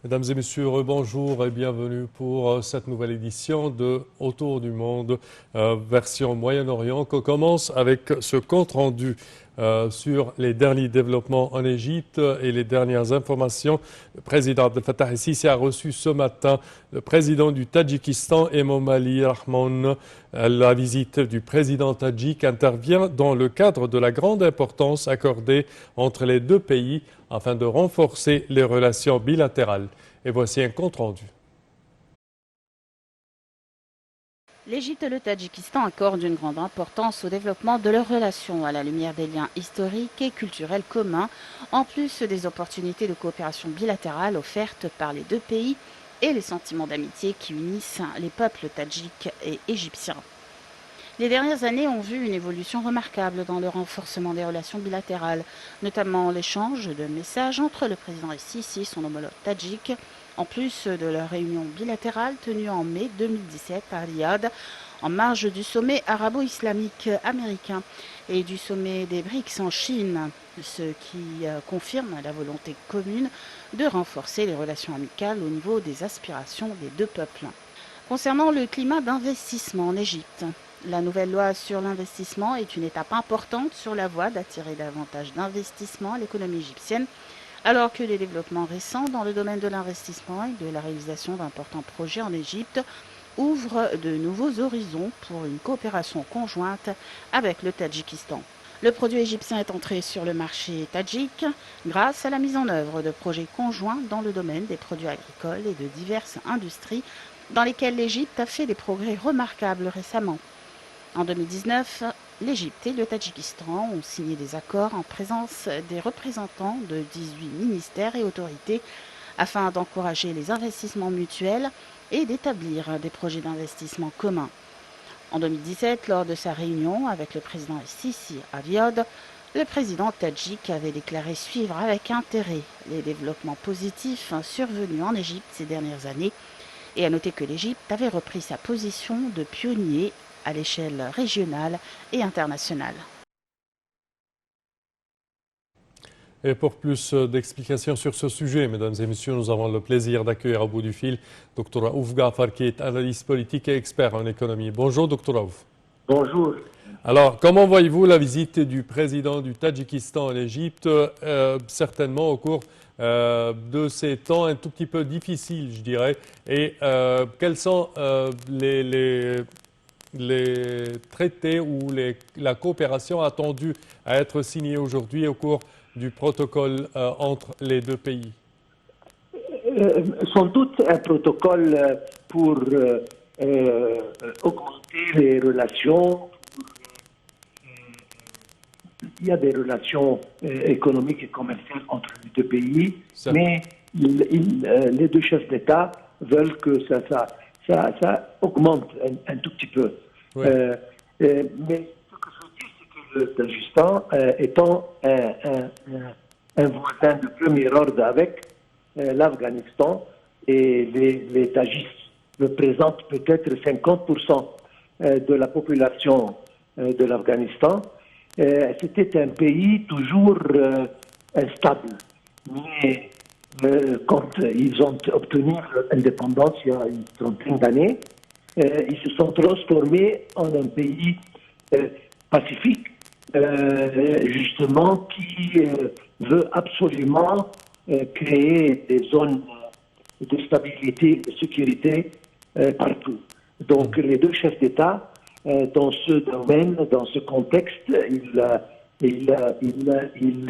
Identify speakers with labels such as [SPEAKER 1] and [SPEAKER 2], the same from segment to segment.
[SPEAKER 1] Mesdames et messieurs, bonjour et bienvenue pour cette nouvelle édition de Autour du monde, version Moyen-Orient, qu'on commence avec ce compte-rendu sur les derniers développements en Égypte et les dernières informations. Le président Abdel Fattah el-Sisi a reçu ce matin le président du Tadjikistan, Emomali Rahmon. La visite du président tadjik intervient dans le cadre de la grande importance accordée entre les deux pays afin de renforcer les relations bilatérales. Et voici un compte-rendu.
[SPEAKER 2] L'Égypte et le Tadjikistan accordent une grande importance au développement de leurs relations à la lumière des liens historiques et culturels communs, en plus des opportunités de coopération bilatérale offertes par les deux pays et les sentiments d'amitié qui unissent les peuples tadjiks et égyptiens. Les dernières années ont vu une évolution remarquable dans le renforcement des relations bilatérales, notamment l'échange de messages entre le président el-Sisi et son homologue tadjik, en plus de leur réunion bilatérale tenue en mai 2017 à Riyad, en marge du sommet arabo-islamique américain et du sommet des BRICS en Chine, ce qui confirme la volonté commune de renforcer les relations amicales au niveau des aspirations des deux peuples. Concernant le climat d'investissement en Égypte, la nouvelle loi sur l'investissement est une étape importante sur la voie d'attirer davantage d'investissements à l'économie égyptienne, alors que les développements récents dans le domaine de l'investissement et de la réalisation d'importants projets en Égypte ouvrent de nouveaux horizons pour une coopération conjointe avec le Tadjikistan. Le produit égyptien est entré sur le marché tadjik grâce à la mise en œuvre de projets conjoints dans le domaine des produits agricoles et de diverses industries dans lesquelles l'Égypte a fait des progrès remarquables récemment. En 2019, l'Égypte et le Tadjikistan ont signé des accords en présence des représentants de 18 ministères et autorités afin d'encourager les investissements mutuels et d'établir des projets d'investissement communs. En 2017, lors de sa réunion avec le président el-Sisi à Riyad, le président tadjik avait déclaré suivre avec intérêt les développements positifs survenus en Égypte ces dernières années et a noté que l'Égypte avait repris sa position de pionnier à l'échelle régionale et internationale.
[SPEAKER 1] Et pour plus d'explications sur ce sujet, mesdames et messieurs, nous avons le plaisir d'accueillir au bout du fil Dr Raouf Ghaffar, qui est analyste politique et expert en économie. Bonjour, Dr Raouf.
[SPEAKER 3] Bonjour.
[SPEAKER 1] Alors, comment voyez-vous la visite du président du Tadjikistan en Égypte, certainement au cours de ces temps un tout petit peu difficiles, je dirais, et quels sont les traités ou la coopération attendue à être signée aujourd'hui au cours du protocole entre les deux pays?
[SPEAKER 3] Sans doute un protocole pour augmenter les relations. Il y a des relations économiques et commerciales entre les deux pays, mais les deux chefs d'État veulent que ça augmente un tout petit peu.
[SPEAKER 1] Oui.
[SPEAKER 3] Mais ce que je veux dire, c'est que le Tadjikistan, étant un voisin de premier ordre avec l'Afghanistan, et les Tadjiks représentent peut-être 50% de la population de l'Afghanistan. C'était un pays toujours instable. Mais quand ils ont obtenu l'indépendance il y a une trentaine d'années, ils se sont transformés en un pays pacifique, justement, qui veut absolument créer des zones de stabilité et de sécurité partout. Donc les deux chefs d'État, dans ce domaine, dans ce contexte, ils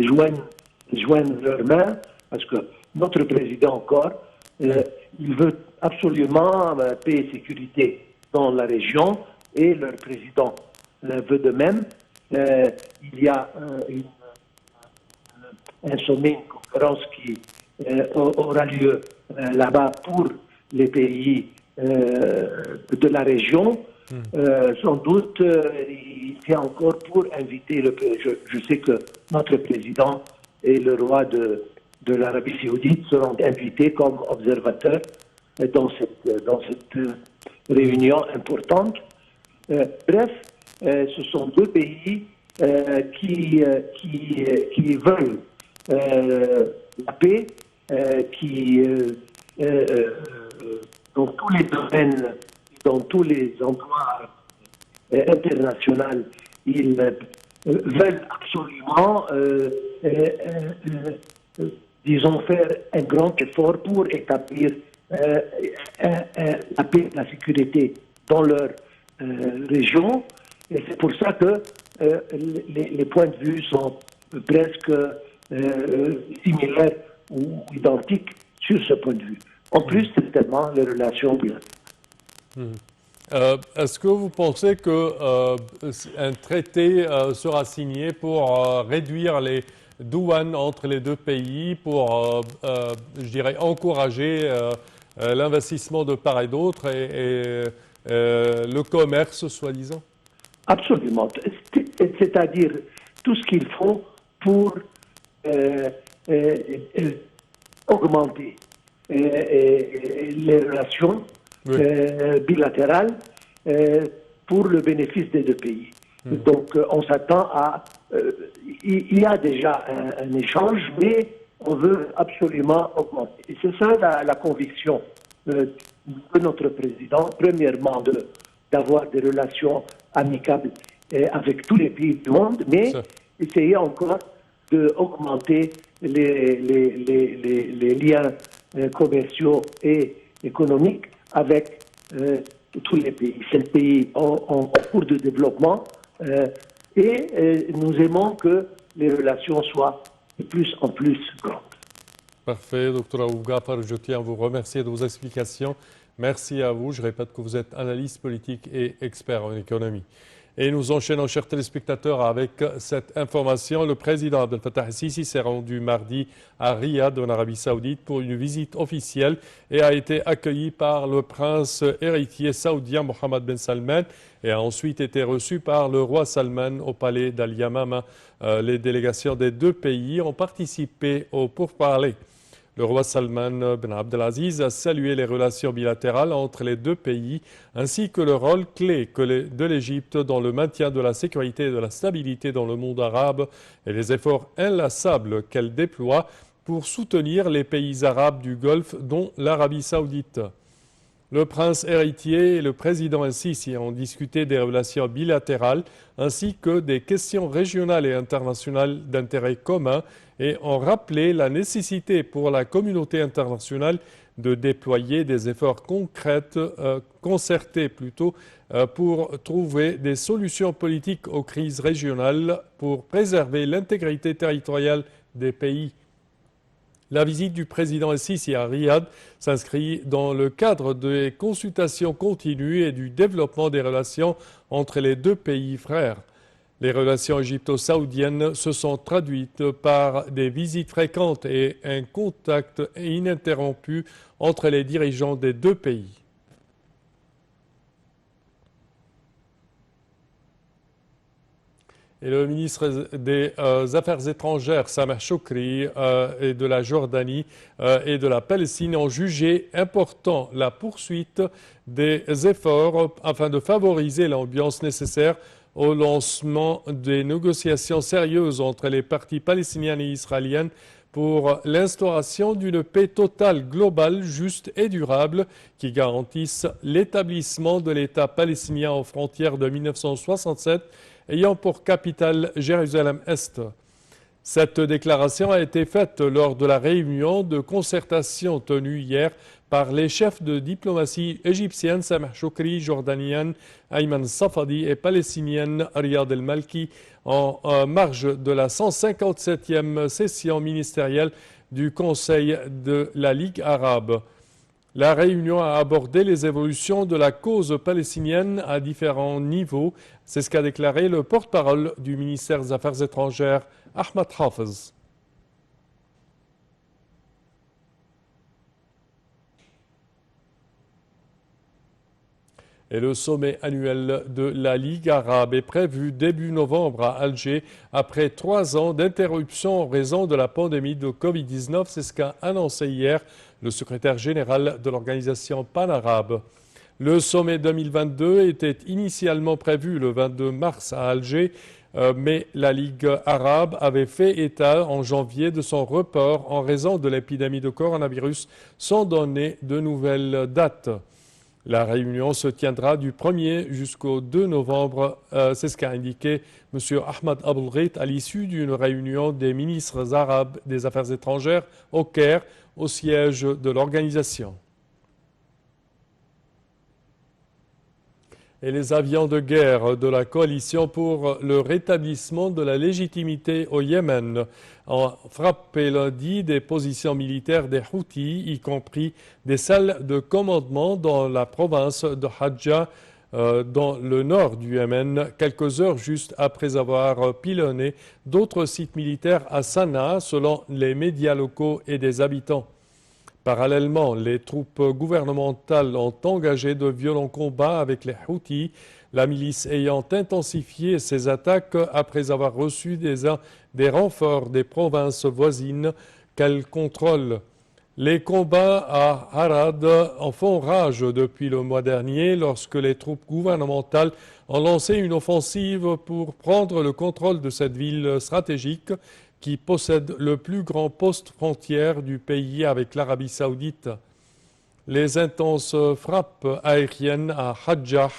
[SPEAKER 3] joignent leurs mains, parce que notre président encore, il veut absolument paix et sécurité dans la région, et leur président veut de même. Il y a un sommet, une conférence qui aura lieu là-bas pour les pays de la région. Sans doute, il y a encore pour inviter je sais que notre président et le roi de l'Arabie saoudite seront invités comme observateurs dans cette réunion importante. Bref, ce sont deux pays qui veulent la paix, qui dans tous les domaines, dans tous les endroits internationaux, ils veulent absolument, disons, faire un grand effort pour établir la paix et la sécurité dans leur région. Et c'est pour ça que les points de vue sont presque similaires ou identiques sur ce point de vue. En plus, certainement, les relations bilatérales.
[SPEAKER 1] Est-ce que vous pensez qu'un traité sera signé pour réduire les douanes entre les deux pays, pour, je dirais, encourager l'investissement de part et d'autre et le commerce, soi-disant?
[SPEAKER 3] Absolument. C'est-à-dire tout ce qu'il faut pour augmenter les relations bilatérales pour le bénéfice des deux pays. Donc on s'attend à... il y a déjà un échange, mais on veut absolument augmenter. Et c'est ça la conviction de notre président. Premièrement, d'avoir des relations amicables avec tous les pays du monde, mais essayer encore d'augmenter les liens commerciaux et économiques avec tous les pays. C'est le pays en cours de développement et nous aimons que les relations soient de plus en plus grandes.
[SPEAKER 1] Parfait, Dr Raouf Ghaffar, je tiens à vous remercier de vos explications. Merci à vous. Je répète que vous êtes analyste politique et expert en économie. Et nous enchaînons, chers téléspectateurs, avec cette information. Le président Abdel Fattah el-Sisi s'est rendu mardi à Riyad, en Arabie Saoudite, pour une visite officielle et a été accueilli par le prince héritier saoudien Mohammed Ben Salman et a ensuite été reçu par le roi Salman au palais d'Al-Yamama. Les délégations des deux pays ont participé aux pourparlers. Le roi Salman Ben Abdelaziz a salué les relations bilatérales entre les deux pays ainsi que le rôle clé de l'Égypte dans le maintien de la sécurité et de la stabilité dans le monde arabe et les efforts inlassables qu'elle déploie pour soutenir les pays arabes du Golfe, dont l'Arabie saoudite. Le prince héritier et le président el-Sisi ont discuté des relations bilatérales ainsi que des questions régionales et internationales d'intérêt commun et ont rappelé la nécessité pour la communauté internationale de déployer des efforts concertés pour trouver des solutions politiques aux crises régionales pour préserver l'intégrité territoriale des pays. La visite du président el-Sisi à Riyad s'inscrit dans le cadre des consultations continues et du développement des relations entre les deux pays frères. Les relations égypto-saoudiennes se sont traduites par des visites fréquentes et un contact ininterrompu entre les dirigeants des deux pays. Et le ministre des Affaires étrangères, Sameh Choukri, et de la Jordanie et de la Palestine ont jugé important la poursuite des efforts afin de favoriser l'ambiance nécessaire au lancement des négociations sérieuses entre les parties palestiniennes et israéliennes pour l'instauration d'une paix totale, globale, juste et durable qui garantisse l'établissement de l'État palestinien aux frontières de 1967 ayant pour capitale Jérusalem-Est. Cette déclaration a été faite lors de la réunion de concertation tenue hier par les chefs de diplomatie égyptienne Sameh Choukri, jordanienne Ayman Safadi et palestinienne Riyad El-Malki en marge de la 157e session ministérielle du Conseil de la Ligue arabe. La réunion a abordé les évolutions de la cause palestinienne à différents niveaux. C'est ce qu'a déclaré le porte-parole du ministère des Affaires étrangères, Ahmad Hafez. Et le sommet annuel de la Ligue arabe est prévu début novembre à Alger, après 3 ans d'interruption en raison de la pandémie de Covid-19. C'est ce qu'a annoncé hier le secrétaire général de l'organisation panarabe. Le sommet 2022 était initialement prévu le 22 mars à Alger, mais la Ligue arabe avait fait état en janvier de son report en raison de l'épidémie de coronavirus sans donner de nouvelles dates. La réunion se tiendra du 1er jusqu'au 2 novembre, c'est ce qu'a indiqué M. Ahmad Aboulghait à l'issue d'une réunion des ministres arabes des Affaires étrangères au Caire, au siège de l'organisation. Et les avions de guerre de la coalition pour le rétablissement de la légitimité au Yémen ont frappé lundi des positions militaires des Houthis, y compris des salles de commandement dans la province de Hadja, dans le nord du Yémen, quelques heures juste après avoir pilonné d'autres sites militaires à Sanaa, selon les médias locaux et des habitants. Parallèlement, les troupes gouvernementales ont engagé de violents combats avec les Houthis, la milice ayant intensifié ses attaques après avoir reçu des renforts des provinces voisines qu'elle contrôle. Les combats à Harad en font rage depuis le mois dernier lorsque les troupes gouvernementales ont lancé une offensive pour prendre le contrôle de cette ville stratégique qui possède le plus grand poste frontière du pays avec l'Arabie saoudite. Les intenses frappes aériennes à Hadjah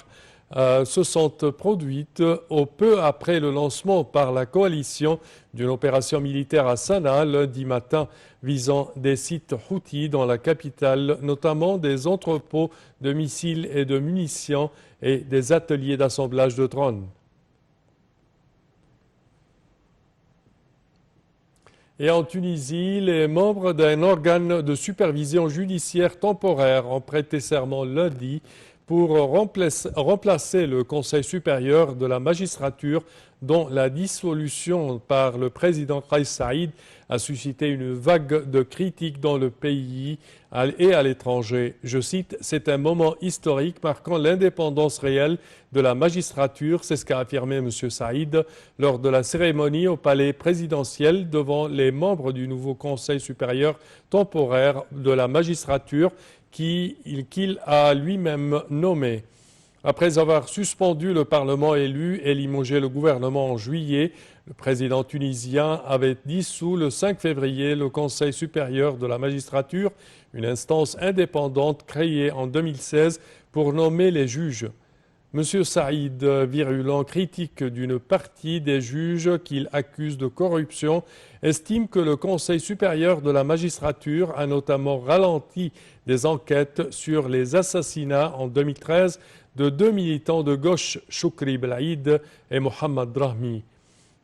[SPEAKER 1] se sont produites au peu après le lancement par la coalition d'une opération militaire à Sanaa lundi matin visant des sites Houthis dans la capitale, notamment des entrepôts de missiles et de munitions et des ateliers d'assemblage de drones. Et en Tunisie, les membres d'un organe de supervision judiciaire temporaire ont prêté serment lundi pour remplacer le Conseil supérieur de la magistrature dont la dissolution par le président Kais Saïd a suscité une vague de critiques dans le pays et à l'étranger. Je cite, « C'est un moment historique marquant l'indépendance réelle de la magistrature », c'est ce qu'a affirmé M. Saïd lors de la cérémonie au palais présidentiel devant les membres du nouveau Conseil supérieur temporaire de la magistrature qu'il a lui-même nommé. Après avoir suspendu le Parlement élu et limogé le gouvernement en juillet, le président tunisien avait dissous le 5 février le Conseil supérieur de la magistrature, une instance indépendante créée en 2016 pour nommer les juges. M. Saïd, virulent critique d'une partie des juges qu'il accuse de corruption, estime que le Conseil supérieur de la magistrature a notamment ralenti des enquêtes sur les assassinats en 2013 de deux militants de gauche, Choukri Belaïd et Mohamed Brahmi.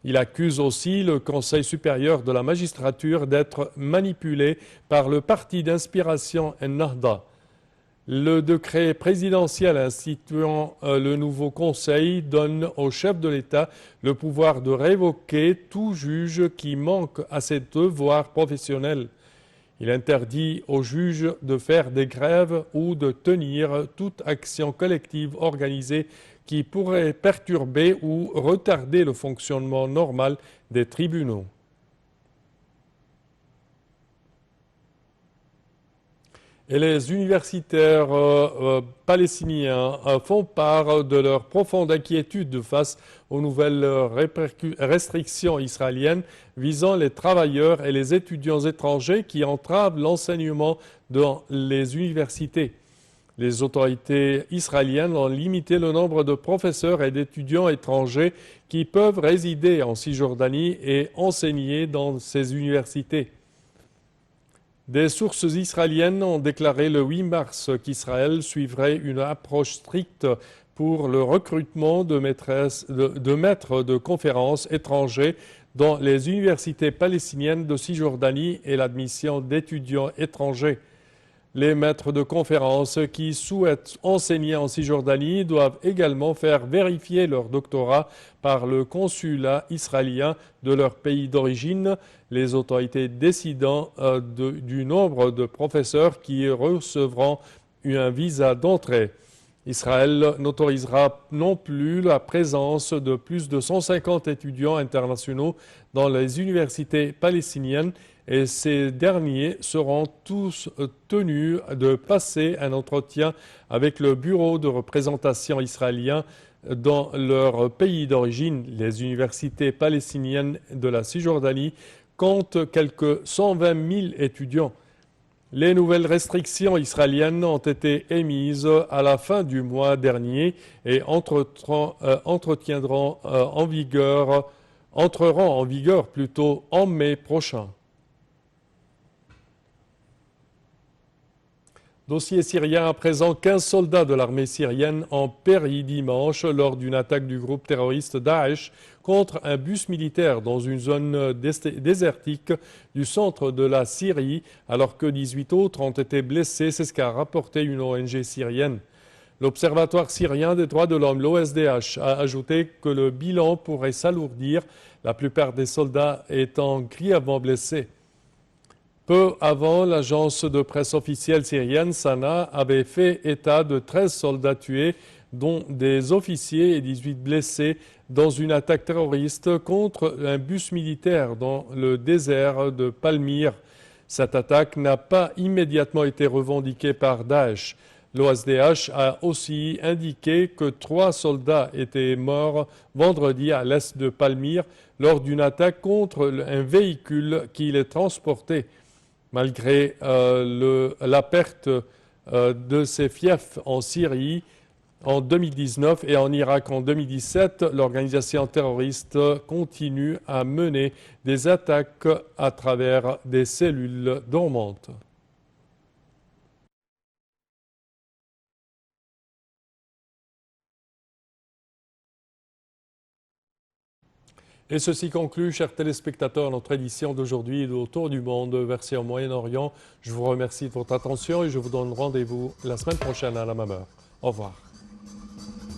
[SPEAKER 1] Il accuse aussi le Conseil supérieur de la magistrature d'être manipulé par le parti d'inspiration Ennahda. Le décret présidentiel instituant le nouveau Conseil donne au chef de l'État le pouvoir de révoquer tout juge qui manque à ses devoirs professionnels. Il interdit aux juges de faire des grèves ou de tenir toute action collective organisée qui pourrait perturber ou retarder le fonctionnement normal des tribunaux. Et les universitaires palestiniens font part de leur profonde inquiétude face aux nouvelles restrictions israéliennes visant les travailleurs et les étudiants étrangers qui entravent l'enseignement dans les universités. Les autorités israéliennes ont limité le nombre de professeurs et d'étudiants étrangers qui peuvent résider en Cisjordanie et enseigner dans ces universités. Des sources israéliennes ont déclaré le 8 mars qu'Israël suivrait une approche stricte pour le recrutement de maîtres de conférences étrangers dans les universités palestiniennes de Cisjordanie et l'admission d'étudiants étrangers. Les maîtres de conférences qui souhaitent enseigner en Cisjordanie doivent également faire vérifier leur doctorat par le consulat israélien de leur pays d'origine, les autorités décidant du nombre de professeurs qui recevront un visa d'entrée. Israël n'autorisera non plus la présence de plus de 150 étudiants internationaux dans les universités palestiniennes et ces derniers seront tous tenus de passer un entretien avec le bureau de représentation israélien dans leur pays d'origine. Les universités palestiniennes de la Cisjordanie comptent quelques 120 000 étudiants. Les nouvelles restrictions israéliennes ont été émises à la fin du mois dernier et entreront en vigueur plutôt en mai prochain. Dossier syrien à présent, 15 soldats de l'armée syrienne ont péri dimanche lors d'une attaque du groupe terroriste Daesh contre un bus militaire dans une zone désertique du centre de la Syrie, alors que 18 autres ont été blessés, c'est ce qu'a rapporté une ONG syrienne. L'Observatoire syrien des droits de l'homme, l'OSDH, a ajouté que le bilan pourrait s'alourdir, la plupart des soldats étant grièvement blessés. Peu avant, l'agence de presse officielle syrienne, Sana, avait fait état de 13 soldats tués, dont des officiers et 18 blessés, dans une attaque terroriste contre un bus militaire dans le désert de Palmyre. Cette attaque n'a pas immédiatement été revendiquée par Daesh. L'OSDH a aussi indiqué que 3 soldats étaient morts vendredi à l'est de Palmyre lors d'une attaque contre un véhicule qui les transportait. Malgré la perte de ses fiefs en Syrie en 2019 et en Irak en 2017, l'organisation terroriste continue à mener des attaques à travers des cellules dormantes. Et ceci conclut, chers téléspectateurs, notre édition d'aujourd'hui de Autour du monde, version Moyen-Orient. Je vous remercie de votre attention et je vous donne rendez-vous la semaine prochaine à la même heure. Au revoir.